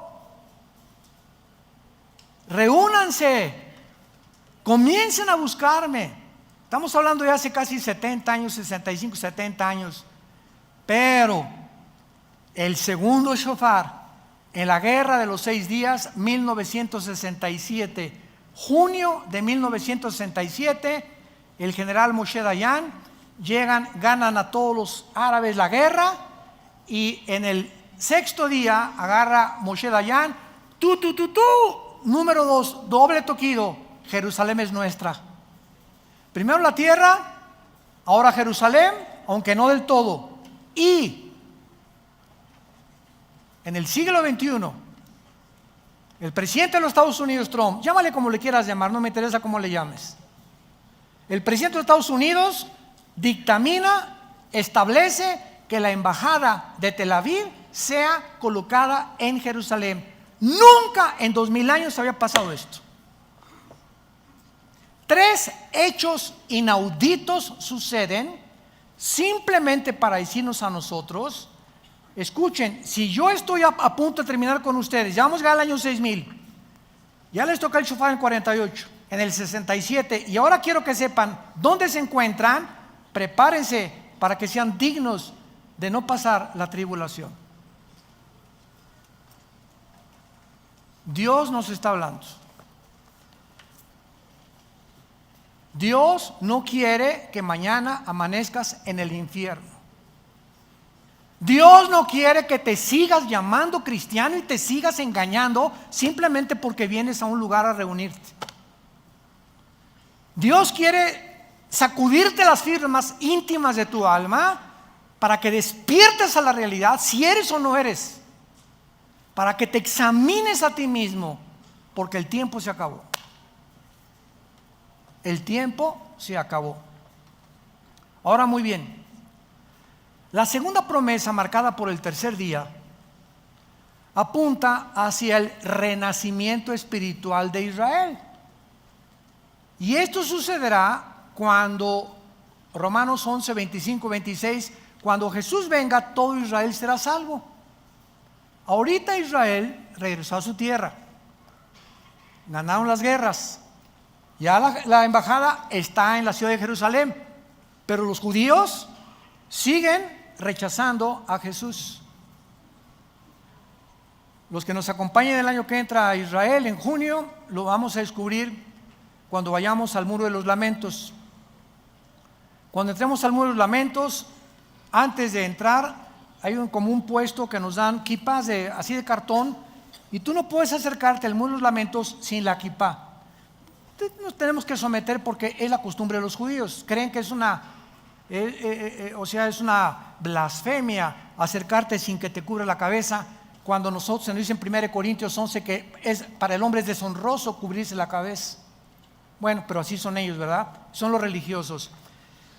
Reúnanse, comiencen a buscarme. Estamos hablando de hace casi 70 años, 65, 70 años. Pero el segundo shofar en la guerra de los 6 días, 1967, junio de 1967, el general Moshe Dayan ganan a todos los árabes la guerra, y en el 6º día agarra Moshe Dayan, número 2, doble toquido, Jerusalén es nuestra. Primero la tierra, ahora Jerusalén, aunque no del todo. Y en el siglo XXI, el presidente de los Estados Unidos, Trump, llámale como le quieras llamar, no me interesa cómo le llames. El presidente de los Estados Unidos dictamina, establece que la embajada de Tel Aviv sea colocada en Jerusalén. Nunca en 2000 años había pasado esto. 3 hechos inauditos suceden simplemente para decirnos a nosotros: escuchen, si yo estoy a punto de terminar con ustedes, ya vamos a llegar al año 6000, ya les toca el shofar en el 48, en el 67, y ahora quiero que sepan dónde se encuentran. Prepárense para que sean dignos de no pasar la tribulación. Dios nos está hablando. Dios no quiere que mañana amanezcas en el infierno. Dios no quiere que te sigas llamando cristiano y te sigas engañando simplemente porque vienes a un lugar a reunirte. Dios quiere sacudirte las fibras más íntimas de tu alma para que despiertes a la realidad si eres o no eres, para que te examines a ti mismo, porque el tiempo se acabó. El tiempo se acabó. Ahora, muy bien, la segunda promesa, marcada por el tercer día, apunta hacia el renacimiento espiritual de Israel. Y esto sucederá cuando, Romanos 11, 25, 26, cuando Jesús venga, todo Israel será salvo. Ahorita Israel regresó a su tierra, ganaron las guerras, ya la embajada está en la ciudad de Jerusalén, pero los judíos siguen rechazando a Jesús. Los que nos acompañen el año que entra a Israel en junio, lo vamos a descubrir cuando vayamos al Muro de los Lamentos. Cuando entremos al Muro de los Lamentos, antes de entrar hay como un puesto que nos dan kippahs así de cartón, y tú no puedes acercarte al Muro de los Lamentos sin la kippah. Nos tenemos que someter porque es la costumbre de los judíos. Creen que es una blasfemia acercarte sin que te cubra la cabeza, cuando nosotros se nos dice en 1 Corintios 11 que para el hombre es deshonroso cubrirse la cabeza. Bueno, pero así son ellos, ¿verdad? Son los religiosos.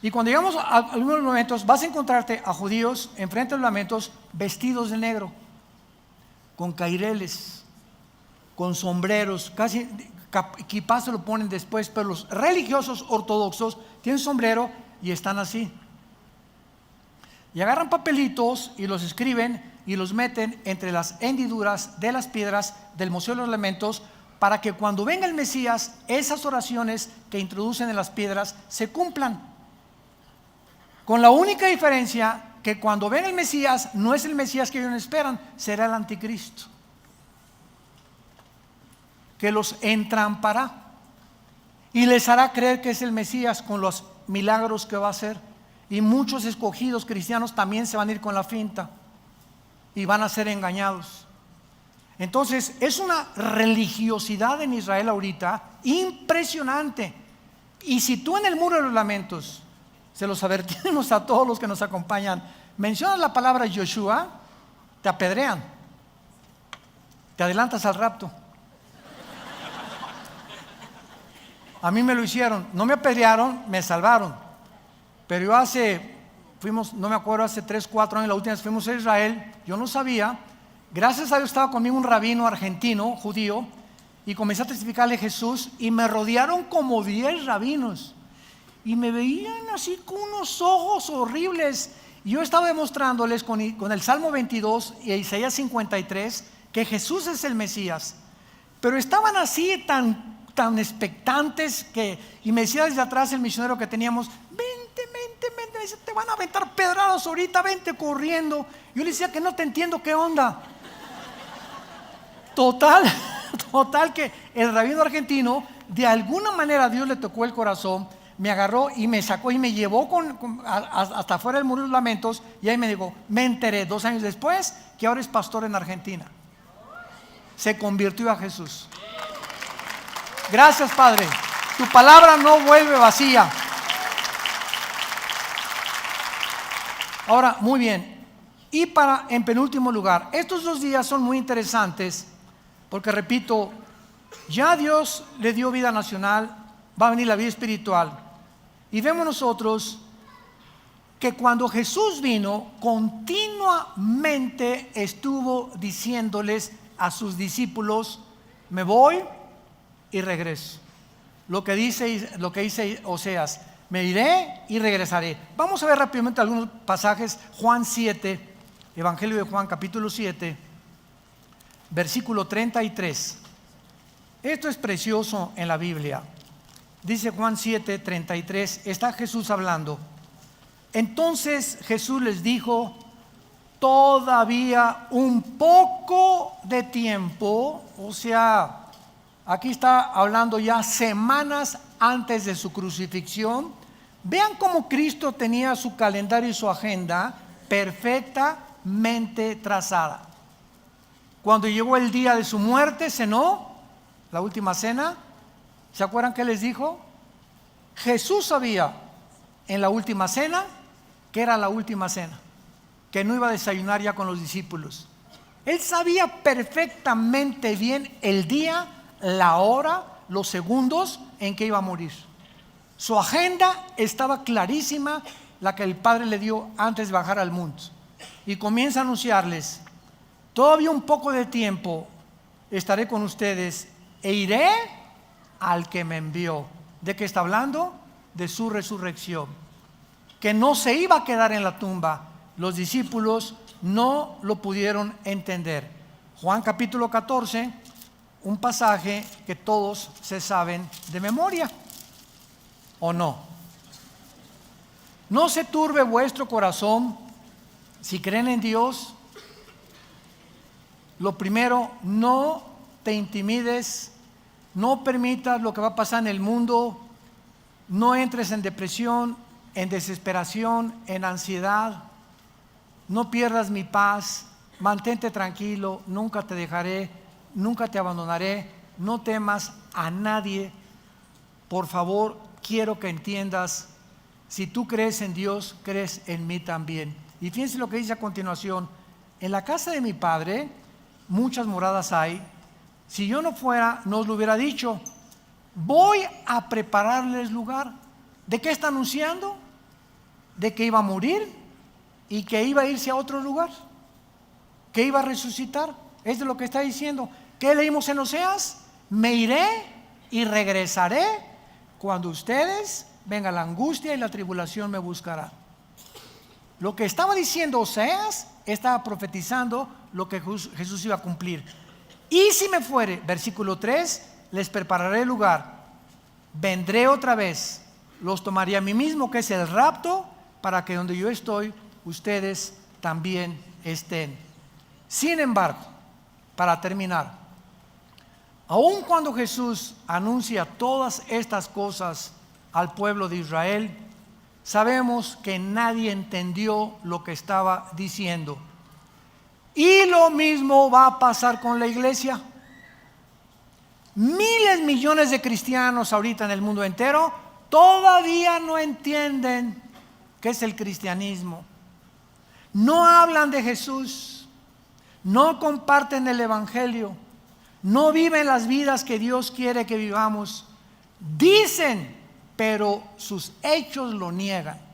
Y cuando llegamos a algunos de los lamentos, vas a encontrarte a judíos enfrente de los lamentos vestidos de negro, con caireles, con sombreros, casi quizás se lo ponen después, pero los religiosos ortodoxos tienen sombrero y están así. Y agarran papelitos y los escriben y los meten entre las hendiduras de las piedras del Museo de los Lamentos, para que cuando venga el Mesías, esas oraciones que introducen en las piedras se cumplan. Con la única diferencia que cuando ven el Mesías, no es el Mesías que ellos esperan, será el anticristo, que los entrampará y les hará creer que es el Mesías con los milagros que va a hacer. Y muchos escogidos cristianos también se van a ir con la finta y van a ser engañados. Entonces es una religiosidad en Israel ahorita impresionante. Y si tú en el Muro de los Lamentos, se los advertimos a todos los que nos acompañan, mencionas la palabra Yoshua, te apedrean, te adelantas al rapto. A mí me lo hicieron, no me apedrearon, me salvaron. Pero yo no me acuerdo, hace 3, 4 años, la última vez fuimos a Israel, yo no sabía. Gracias a Dios estaba conmigo un rabino argentino, judío, y comencé a testificarle a Jesús, y me rodearon como 10 rabinos, y me veían así con unos ojos horribles. Y yo estaba demostrándoles con el Salmo 22 y Isaías 53 que Jesús es el Mesías, pero estaban así tan expectantes y me decía desde atrás el misionero que teníamos: vente, me dice, te van a aventar pedradas ahorita, vente corriendo. Yo le decía que no te entiendo, ¿qué onda? Total que el rabino argentino, de alguna manera Dios le tocó el corazón, me agarró y me sacó y me llevó hasta afuera del Muro de los Lamentos, y ahí me dijo, me enteré 2 años después que ahora es pastor en Argentina. Se convirtió a Jesús. Gracias, Padre, tu palabra no vuelve vacía. Ahora, muy bien, y en penúltimo lugar, estos 2 días son muy interesantes porque, repito, ya Dios le dio vida nacional, va a venir la vida espiritual, y vemos nosotros que cuando Jesús vino, continuamente estuvo diciéndoles a sus discípulos: me voy y regreso. Lo que dice Oseas: me iré y regresaré. Vamos a ver rápidamente algunos pasajes. Juan 7, Evangelio de Juan, capítulo 7, versículo 33. Esto es precioso en la Biblia. Dice Juan 7, 33, está Jesús hablando. Entonces Jesús les dijo: todavía un poco de tiempo, o sea, Aquí está hablando ya semanas antes de su crucifixión. Vean cómo Cristo tenía su calendario y su agenda perfectamente trazada. Cuando llegó el día de su muerte, cenó la última cena. ¿Se acuerdan qué les dijo? Jesús sabía en la última cena que era la última cena, que no iba a desayunar ya con los discípulos. Él sabía perfectamente bien el día, la hora, los segundos en que iba a morir. Su agenda estaba clarísima, la que el Padre le dio antes de bajar al mundo. Y comienza a anunciarles: todavía un poco de tiempo estaré con ustedes e iré al que me envió. ¿De qué está hablando? De su resurrección, que no se iba a quedar en la tumba. Los discípulos no lo pudieron entender. Juan capítulo 14, un pasaje que todos se saben de memoria, ¿o no? No se turbe vuestro corazón. Si creen en Dios, lo primero, no te intimides, no permitas lo que va a pasar en el mundo, no entres en depresión, en desesperación, en ansiedad. No pierdas mi paz, mantente tranquilo, nunca te dejaré, nunca te abandonaré, no temas a nadie. Por favor, quiero que entiendas, si tú crees en Dios, crees en mí también. Y fíjense lo que dice a continuación: en la casa de mi Padre muchas moradas hay. Si yo no fuera, no os lo hubiera dicho. Voy a prepararles lugar. ¿De qué está anunciando? De que iba a morir y que iba a irse a otro lugar, que iba a resucitar. Es de lo que está diciendo. ¿Qué leímos en Oseas? Me iré y regresaré cuando ustedes venga la angustia y la tribulación me buscarán. Lo que estaba diciendo Oseas estaba profetizando lo que Jesús iba a cumplir. Y si me fuere, versículo 3, les prepararé lugar, vendré otra vez, los tomaré a mí mismo, que es el rapto, para que donde yo estoy, ustedes también estén. Sin embargo, para terminar, aun cuando Jesús anuncia todas estas cosas al pueblo de Israel, sabemos que nadie entendió lo que estaba diciendo. Y lo mismo va a pasar con la iglesia. Miles, millones de cristianos ahorita en el mundo entero todavía no entienden qué es el cristianismo. No hablan de Jesús, no comparten el evangelio, no viven las vidas que Dios quiere que vivamos. Dicen, pero sus hechos lo niegan.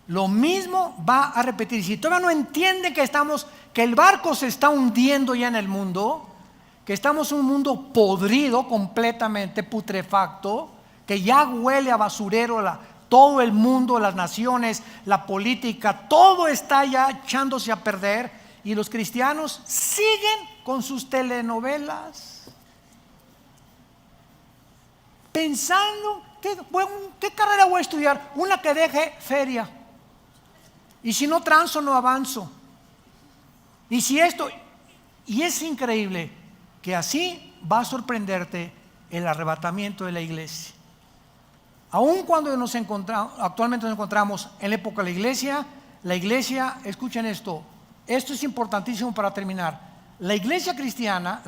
Lo mismo va a repetir. Si todavía no entienden que el barco se está hundiendo ya en el mundo, que estamos en un mundo podrido, completamente putrefacto, que ya huele a basurero, todo el mundo, las naciones, la política, todo está ya echándose a perder, y los cristianos siguen con sus telenovelas, pensando, ¿qué carrera voy a estudiar? Una que deje feria. Y si no transo, no avanzo. Y si esto, y es increíble que así va a sorprenderte el arrebatamiento de la iglesia. Aun cuando actualmente nos encontramos en la época de la iglesia, escuchen esto es importantísimo para terminar. La iglesia cristiana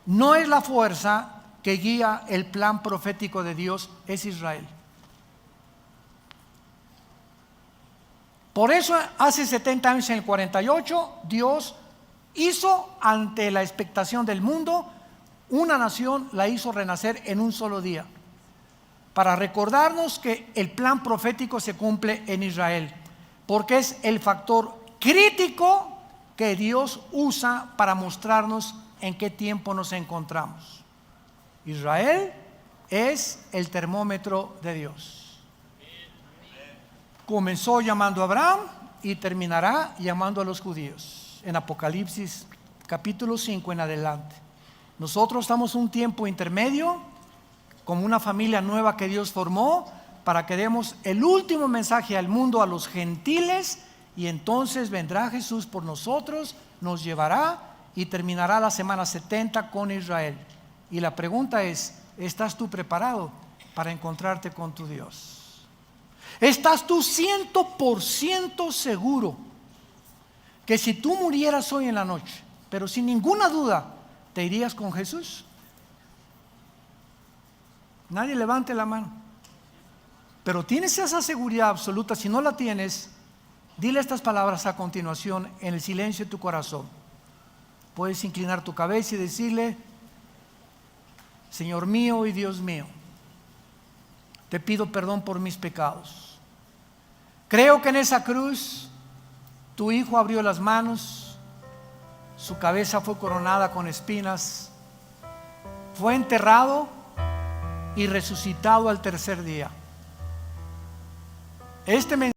no es la fuerza que guía el plan profético de Dios, es Israel. Por eso hace 70 años, en el 48, Dios hizo, ante la expectación del mundo, una nación, la hizo renacer en un solo día, para recordarnos que el plan profético se cumple en Israel, porque es el factor crítico que Dios usa para mostrarnos en qué tiempo nos encontramos. Israel es el termómetro de Dios. Comenzó llamando a Abraham y terminará llamando a los judíos en Apocalipsis capítulo 5 en adelante. Nosotros estamos en un tiempo intermedio, como una familia nueva que Dios formó, para que demos el último mensaje al mundo, a los gentiles, y entonces vendrá Jesús por nosotros, nos llevará y terminará la semana 70 con Israel. Y la pregunta es, ¿estás tú preparado para encontrarte con tu Dios? ¿Estás tú 100% seguro que si tú murieras hoy en la noche, pero sin ninguna duda, te irías con Jesús? Nadie levante la mano. Pero tienes esa seguridad absoluta. Si no la tienes, dile estas palabras a continuación en el silencio de tu corazón. Puedes inclinar tu cabeza y decirle: Señor mío y Dios mío, te pido perdón por mis pecados. Creo que en esa cruz tu Hijo abrió las manos, su cabeza fue coronada con espinas, fue enterrado y resucitado al tercer día. Este mensaje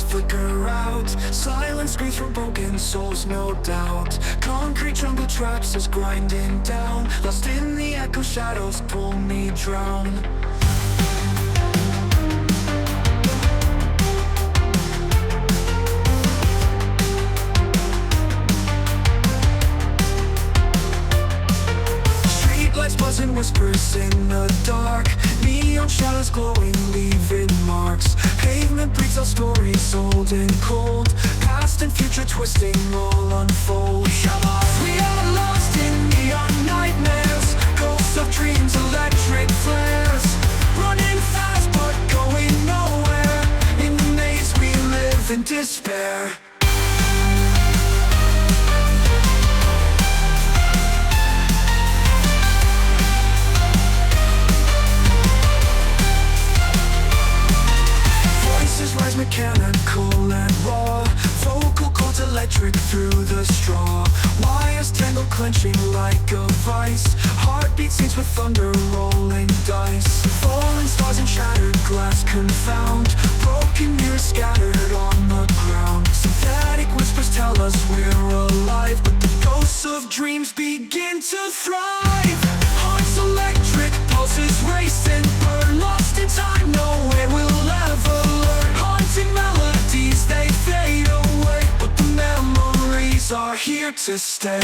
flicker out. Silence screams from broken souls, no doubt. Concrete jungle traps us grinding down. Lost in the echo, shadows pull me drown. Streetlights buzzing, whispers in the dark. Neon shadows glowing, leaving marks. Pavement breathes our stories, old and cold. Past and future twisting, all unfold. We are lost in neon nightmares. Ghosts of dreams, electric flares. Running fast but going nowhere. In the maze we live in despair. rise mechanical and raw. Vocal cords electric through the straw. Wires tangle clenching like a vice. Heartbeat sings with thunder rolling dice. Falling stars and shattered glass confound. Broken mirrors scattered on the ground. Synthetic whispers tell us we're alive, but the ghosts of dreams begin to thrive. Hearts electric, pulses racing, burn lost in time, nowhere we'll ever learn. Haunting melodies, they fade away, but the memories are here to stay.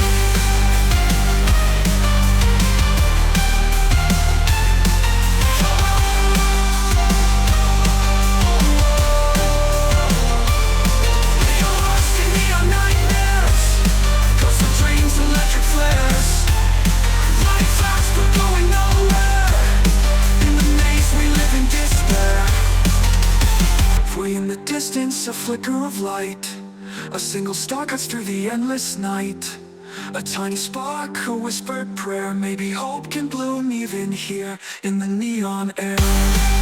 In the distance, a flicker of light. A single star cuts through the endless night. A tiny spark, a whispered prayer. Maybe hope can bloom even here in the neon air.